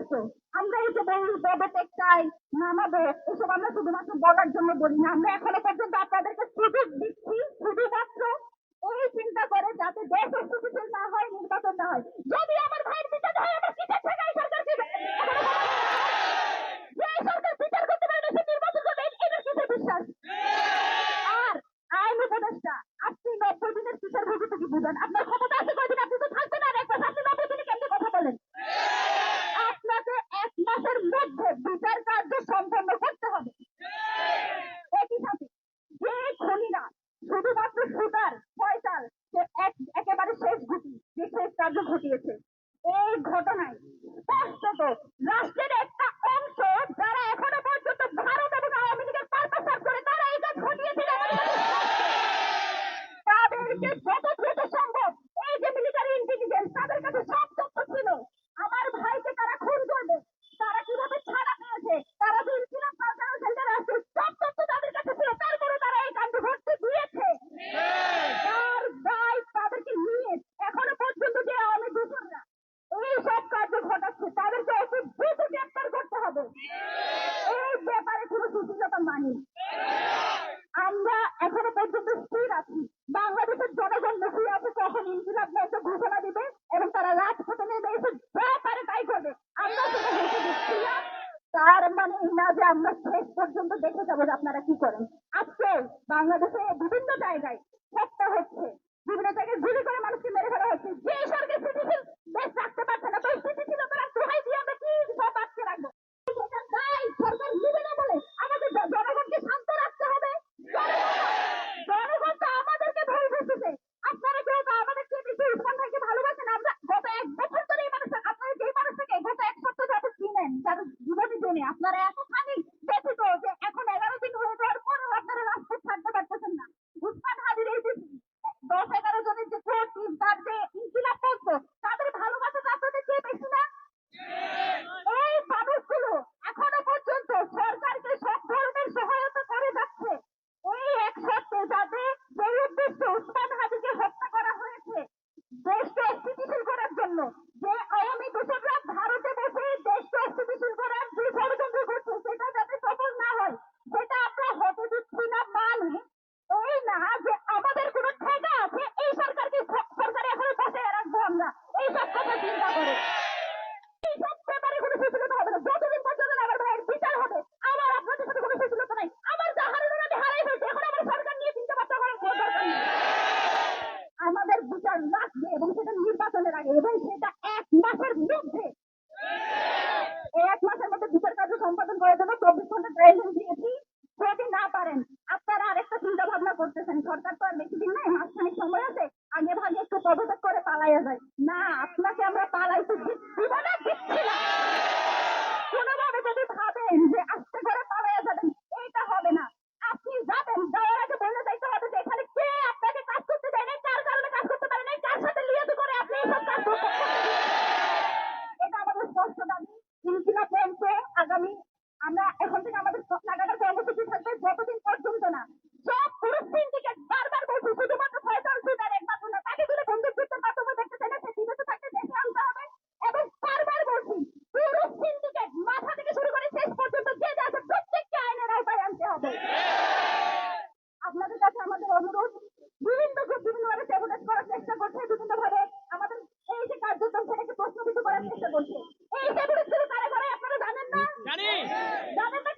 হতো। আমরা এই যে পদত্যাগ চাই, নামাবো, এসব আমরা শুধুমাত্র বলার জন্য বলি না। আমরা এখনো পর্যন্ত আপনাদেরকে সুযোগ দিচ্ছি শুধুমাত্র এই চিন্তা করে যাতে দেশ অস্থিতিশীল না হয়, নির্বাচন না হয়। যদি আমার ভাইয়ের বিচার হয়, আমার কিসের টাকা এই সরকারকে যে সরকার বিচার করতে পারে না সে নির্বাচন করবে, এটা কিসের বিশ্বাস? আর আইন উপদেষ্টা, আপনি 90 দিনের বিচার ভোগীতে কি বুঝেন? আপনার ক্ষমতা আছে কয়দিন? আপনি তো থাকবেন আর 1 মাস। আপনি 90 দিনে কেমনে কথা বলেন? আপনাকে 1 মাসের মধ্যে বিচার কার্য সম্পন্ন করতে হবে। একই সাথে যে খুনিরা শুধুমাত্র সুতার ফয়সাল, সে একেবারে শেষ ঘটি, যে শেষ কার্য ঘটিয়েছে, এই ঘটনায় স্পষ্টত রাষ্ট্রের একটা অংশ যারা এখনো পর্যন্ত ভারত এবং আওয়ামী লীগের পারপাসার করে তারা এই কাজ ঘটিয়েছিল, তাদেরকে যত দ্রুত সম্ভব, এই যে মিলিটারি ইন্টেলিজেন্স, তাদের কাছে সব তথ্য ছিল আমার ভাইকে তারা খুন করবে, তারা কিভাবে ছাড়া পেয়েছে, তারা যে ইনকিলাব কালচারাল সেন্টারে আছে, সব তথ্য তাদের কাছে ছিল। তারপরে তারা এই কাণ্ড ঘটতে দিয়েছে। তার দায় তাদেরকে নিয়ে এখনো পর্যন্ত যে আওয়ামী দূষণরা এই সব কার্য ঘটাচ্ছে তাদেরকে অতি দ্রুত গ্রেপ্তার করতে হবে। এই ব্যাপারে কোনো সুশীলতা মানি। আমরা এখনো পর্যন্ত স্থির আছি। বাংলাদেশের জনগণ মুখী আছে কখন ইনকিলাব মঞ্চ ঘোষণা দিবে এবং তারা রাজপথে নেমে এসে যা পারে তাই করবে। আমরা সেটা হতে দিচ্ছি না। তার মানে না যে আমরা শেষ পর্যন্ত দেখে যাবো যে আপনারা কি করেন। আজকে বাংলাদেশে বিভিন্ন জায়গায় হত্যা হচ্ছে, বিভিন্ন জায়গায় গুলি করে মানুষকে মেরে ফেলা হচ্ছে। যে সরকার স্থিতিশীল দেশ রাখতে পারছে না, তো স্থিতিশীলতার দোহাই দিয়ে আমরা কি সব আটকে রাখবো? সেটা তাই সরকার নিবে না বলে আমাদের জনগণকে শান্ত রাখতে হবে। জনগণ তো আমাদেরকে ভয় পেতেছে। আপনারা কেউ তো আমাদেরকে বেশি উসমান ভাইকে ভালোবাসেন। আমরা গত 1 বছর ধরে এই মানুষ, আপনারা যেই মানুষটাকে গত 1 সপ্তাহ যাবত চিনেন, যার জীবনী জনে আপনারা এতখানি ব্যথিত যে এখন 11 দিন হয়ে যাওয়ার পরেও আপনারা রাজপথ ছাড়তে পারতেছেন না। উসমান হাদির এই যে 10-11 জনের যে টিম, তার যে ইনকিলাব করতো, তাদের ভালোবাসা আপনাদের চেয়ে বেশি না? এই মানুষগুলো এখনো পর্যন্ত সরকারকে সব ধরনের সহায়তা করে যাচ্ছে। এই এক সপ্তাহে যাতে যে উদ্দেশ্য উসমান হাদিকে হত্যা করা হয়েছে, দেশকে স্থিতিশীল করার জন্য, যে আওয়ামী দূষণরা ভারতে বসে দেশকে অস্থিতিশীল করার যে ষড়যন্ত্র করছে, সেটা যাতে সফল না হয়, সেটা আমরা হতে দিচ্ছি না। মানে এই না যে আমাদের কোনো ঠেকা আছে এই সরকারকে সরকারে এখনো বসে রাখবো আমরা, এইসব কথা চিন্তা করে এইসব ব্যাপারে কোনো সুশীলতা হবে না। যতদিন পর্যন্ত আমার ভাইয়ের বিচার হবে, আমার আপনাদের সাথে কোনো সুশীলতা নাই। আমার যা হারানোর আমি হারাই ফেলছি, এখন আমার সরকার নিয়ে চিন্তা ভাবনা করার কোনো দরকার নেই। আমাদের বিচার লাগবে এবং সেটা নির্বাচনের আগে, এবং সেটা 1 মাসের মধ্যে। এই 1 মাসের মধ্যে বিচার কার্য সম্পাদন করার জন্য 24 ঘন্টা টাইম দিয়েছি। যদি না পারেন, আপনারা আরেকটা চিন্তা ভাবনা করতেছেন, সরকার তো আর বেশি দিন নাই, মাসখানেক সময় আছে, আগে ভাগে একটু পদত্যাগ করে পালাইয়া যায়। না, আপনাকে আমরা পালাইতে দিব না, দিচ্ছি না। কোনোভাবে যদি ভাবেন যে আস্তে করে পালাইয়া যাবেন, এইটা হবে না। আপনি যাবেন, যাওয়ার আগে বলে যাইতে হবে যে এখানে কে আপনাকে কাজ করতে দেয় নাই, কার কারণে কাজ করতে পারে নাই, কার সাথে লিয়াজু করে আপনি এইসব কাজ করতে পারেন। এটা আমাদের স্পষ্ট দাবি। ইনকিলাব মঞ্চে আগামী, আমরা এখন থেকে আমাদের লাগাতার কর্মসূচি থাকবে যতদিন পর্যন্ত না সব পুরো সিন্ডিকেট, বারবার বলছি, শুধুমাত্র ফয়সাল সুদার একমাত্র না, তাকে তুলে বন্দুকযুদ্ধের মাধ্যমে দেখতে চাইলে সে বিদেশে থাকতে দেশে আনতে হবে। এবং বারবার বলছি, পুরো সিন্ডিকেট মাথা থেকে শুরু করে শেষ পর্যন্ত যে যা আছে প্রত্যেককে আইনের আওতায় আনতে হবে। আপনাদের কাছে আমাদের অনুরোধ, বিভিন্নভাবে সেবনেট করার চেষ্টা করছে, বিভিন্নভাবে আমাদের এই যে কার্যক্রম সেটাকে প্রশ্নবিদ্ধ করার চেষ্টা করছে। এই সেবনেট গুলো কারা করে আপনারা জানেন না? জানেন না?